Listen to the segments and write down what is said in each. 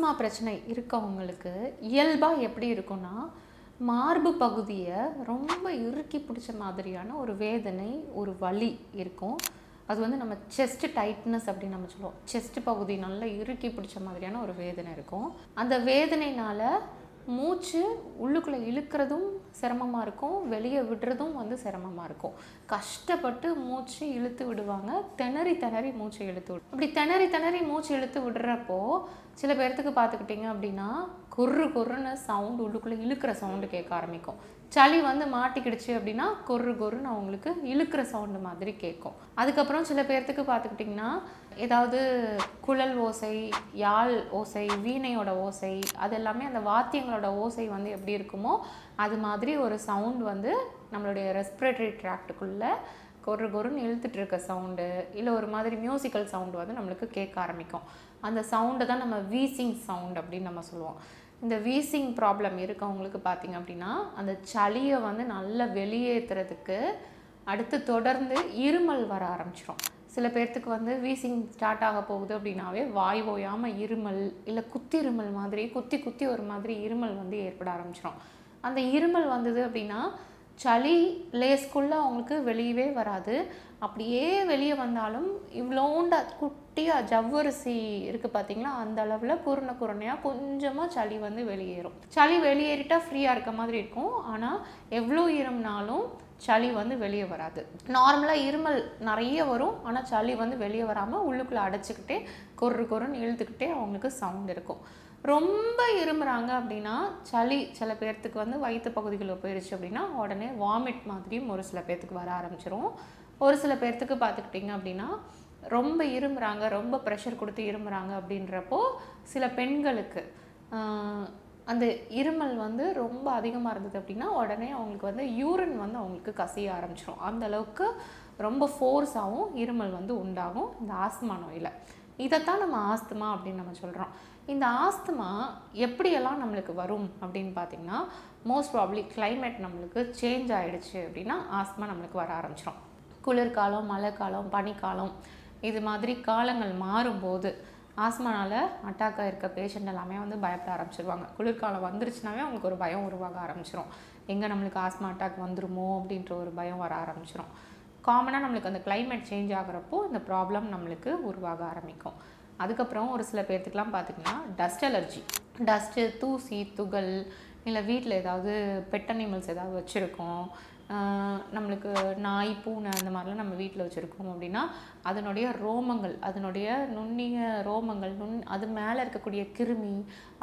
Asthma பிரச்சனை இருக்கவங்களுக்கு இயல்பாக எப்படி இருக்குன்னா, மார்பு பகுதியை ரொம்ப இறுக்கி பிடிச்ச மாதிரியான ஒரு வேதனை, ஒரு வலி இருக்கும். அது வந்து நம்ம செஸ்ட் டைட்னஸ் அப்படின்னு நம்ம சொல்லுவோம். செஸ்ட் பகுதி நல்லா இறுக்கி பிடிச்ச மாதிரியான ஒரு வேதனை இருக்கும். அந்த வேதனையினால் மூச்சு உள்ளுக்குள்ளே இழுக்கிறதும் சிரமமாக இருக்கும், வெளியே விடுறதும் வந்து சிரமமாக இருக்கும். கஷ்டப்பட்டு மூச்சு இழுத்து விடுவாங்க, திணறி திணறி மூச்சு இழுத்து விடும். அப்படி திணறி திணறி மூச்சு இழுத்து விடுறப்போ சில பேர்த்துக்கு பார்த்துக்கிட்டிங்க அப்படின்னா கொர்ரு கொர்ருன்னு சவுண்டு, உள்ளுக்குள்ளே இழுக்கிற சவுண்டு கேட்க ஆரம்பிக்கும். சளி வந்து மாட்டிக்கிடுச்சு அப்படின்னா கொர்ரு கொர்ருன்னு அவங்களுக்கு இழுக்கிற சவுண்டு மாதிரி கேட்கும். அதுக்கப்புறம் சில பேர்த்துக்கு பார்த்துக்கிட்டிங்கன்னா ஏதாவது குழல் ஓசை, யாழ் ஓசை, வீணையோட ஓசை, அது எல்லாமே அந்த வாத்தியங்களோட ஓசை வந்து எப்படி இருக்குமோ அது மாதிரி ஒரு சவுண்ட் வந்து நம்மளுடைய ரெஸ்பிரேட்டரி ட்ராக்டுக்குள்ளே கொர்ரு கொர்ருன்னு இழுத்துட்டு இருக்க சவுண்டு, இல்லை ஒரு மாதிரி மியூசிக்கல் சவுண்டு வந்து நம்மளுக்கு கேட்க ஆரம்பிக்கும். அந்த சவுண்டை தான் நம்ம வீசிங் சவுண்ட் அப்படின்னு நம்ம சொல்லுவோம். இந்த வீசிங் ப்ராப்ளம் இருக்கவங்களுக்கு பார்த்திங்க அப்படின்னா அந்த சளியை வந்து நல்லா வெளியேற்றுறதுக்கு அடுத்து தொடர்ந்து இருமல் வர ஆரம்பிச்சிடும். சில பேர்த்துக்கு வந்து வீசிங் ஸ்டார்ட் ஆக போகுது அப்படின்னாவே வாய் ஓயாமல் இருமல், இல்லை குத்திருமல் மாதிரி குத்தி குத்தி ஒரு மாதிரி இருமல் வந்து ஏற்பட ஆரம்பிச்சிடும். அந்த இருமல் வந்தது அப்படின்னா சளி லேஸ்குள்ளே அவங்களுக்கு வெளியவே வராது. அப்படியே வெளியே வந்தாலும் இவ்வளோண்ட குட்டியாக ஜவ்வரிசி இருக்குது பார்த்தீங்களா, அந்த அளவில் குருணையாக கொஞ்சமாக சளி வந்து வெளியேறும். சளி வெளியேறிட்டால் ஃப்ரீயாக இருக்க மாதிரி இருக்கும். ஆனால் எவ்வளோ இருமுனாலும் சளி வந்து வெளியே வராது. நார்மலாக இருமல் நிறைய வரும், ஆனால் சளி வந்து வெளியே வராமல் உள்ளுக்குள்ளே அடைச்சிக்கிட்டே கொர்ரு கொர்ருன்னு இழுத்துக்கிட்டே அவங்களுக்கு சவுண்ட் இருக்கும். ரொம்ப இருமுறாங்க அப்படின்னா சளி சில பேர்த்துக்கு வந்து வயிற்று பகுதிகளில் போயிடுச்சு அப்படின்னா உடனே வாமிட் மாதிரியும் ஒரு சில பேர்த்துக்கு வர ஆரம்பிச்சிரும். ஒரு சில பேர்த்துக்கு பார்த்துக்கிட்டிங்க அப்படின்னா ரொம்ப இருமுறாங்க, ரொம்ப ப்ரெஷர் கொடுத்து இருமுறாங்க அப்படின்றப்போ சில பெண்களுக்கு அந்த இருமல் வந்து ரொம்ப அதிகமாக இருந்தது அப்படின்னா உடனே அவங்களுக்கு வந்து யூரின் வந்து அவங்களுக்கு கசிய ஆரம்பிச்சிடும். அந்தளவுக்கு ரொம்ப ஃபோர்ஸாகவும் இருமல் வந்து உண்டாகும் இந்த ஆஸ்துமா நோயில். இதைத்தான் நம்ம ஆஸ்துமா அப்படின்னு நம்ம சொல்கிறோம். இந்த ஆஸ்துமா எப்படியெல்லாம் நம்மளுக்கு வரும் அப்படின்னு பார்த்திங்கன்னா, மோஸ்ட் ப்ராப்ளி கிளைமேட் நம்மளுக்கு சேஞ்ச் ஆகிடுச்சு அப்படின்னா ஆஸ்துமா நம்மளுக்கு வர ஆரம்பிச்சிடும். குளிர்காலம், மழைக்காலம், பனிக்காலம், இது மாதிரி காலங்கள் மாறும்போது ஆஸ்மானால் அட்டாக் ஆகிருக்க பேஷண்ட் எல்லாமே வந்து பயப்பட ஆரம்பிச்சிருவாங்க. குளிர்காலம் வந்துருச்சுனாவே அவங்களுக்கு ஒரு பயம் உருவாக ஆரம்பிச்சிடும். எங்கே நம்மளுக்கு ஆஸ்மா அட்டாக் வந்துருமோ அப்படின்ற ஒரு பயம் வர ஆரம்பிச்சிடும். காமனாக நம்மளுக்கு அந்த கிளைமேட் சேஞ்ச் ஆகிறப்போ இந்த ப்ராப்ளம் நம்மளுக்கு உருவாக ஆரம்பிக்கும். அதுக்கப்புறம் ஒரு சில பேர்த்துக்கெலாம் பார்த்திங்கன்னா டஸ்ட் அலர்ஜி, டஸ்ட்டு, தூசி, துகள், இல்லை வீட்டில் ஏதாவது பெட் அனிமல்ஸ் ஏதாவது வச்சுருக்கோம், நம்மளுக்கு நாய், பூனை அந்த மாதிரிலாம் நம்ம வீட்டில் வச்சுருக்கோம் அப்படின்னா அதனுடைய ரோமங்கள், அதனுடைய நுண்ணிய ரோமங்கள், அது மேலே இருக்கக்கூடிய கிருமி,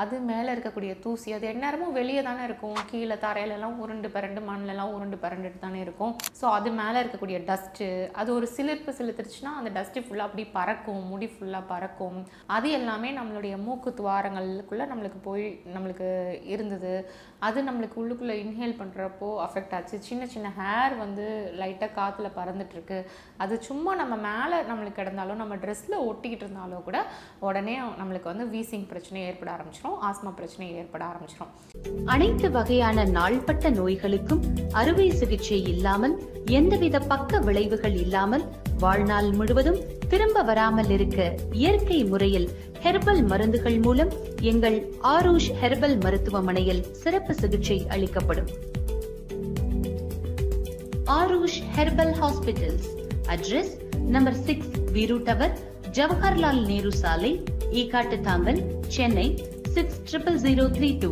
அது மேலே இருக்கக்கூடிய தூசி, அது எந்நேரமும் வெளியே தானே இருக்கும். கீழே தரையிலலாம் உருண்டு பரண்டு, மண்ணிலலாம் உருண்டு பரண்டுட்டு தானே இருக்கும். ஸோ அது மேலே இருக்கக்கூடிய டஸ்ட்டு, அது ஒரு சிலிர்ப்பு சிலுத்துருச்சுன்னா அந்த டஸ்ட்டு ஃபுல்லாக அப்படி பறக்கும், முடி ஃபுல்லாக பறக்கும். அது எல்லாமே நம்மளுடைய மூக்கு துவாரங்களுக்குள்ளே நம்மளுக்கு இருந்தது. அது நம்மளுக்கு உள்ளுக்குள்ளே இன்ஹேல் பண்ணுறப்போ அஃபெக்ட் ஆச்சு. சின்ன சின்ன ஹேர் வந்து லைட்டாக காற்றுல பறந்துட்டுருக்கு. அது சும்மா நம்ம மேலே நம்மளுக்கு கிடந்தாலும், நம்ம ட்ரெஸ்ஸில் ஒட்டிக்கிட்டு இருந்தாலும் கூட உடனே நம்மளுக்கு வந்து வீசிங் பிரச்சனை ஏற்பட ஆரம்பிச்சிடும், ஆஸ்மா பிரச்சனை ஏற்பட ஆரம்பிச்சிடும். அனைத்து வகையான நாள்பட்ட நோய்களுக்கும் அறுவை சிகிச்சை இல்லாமல், எந்தவித பக்க விளைவுகள் இல்லாமல், வாழ்நாள் முழுவதும் திரும்ப வராமல் இருக்க இயற்கை முறையில் ஹெர்பல் மருந்துகள் மூலம் எங்கள் ஆரூஷ் ஹெர்பல் மருத்துவமனையில் சிறப்பு சிகிச்சை அளிக்கப்படும். Aarush herbal hospitals. Address number 6 Veeru tower, Jawaharlal Nehru சாலை, ஈகாட்டு தாங்கல், சென்னை 600032.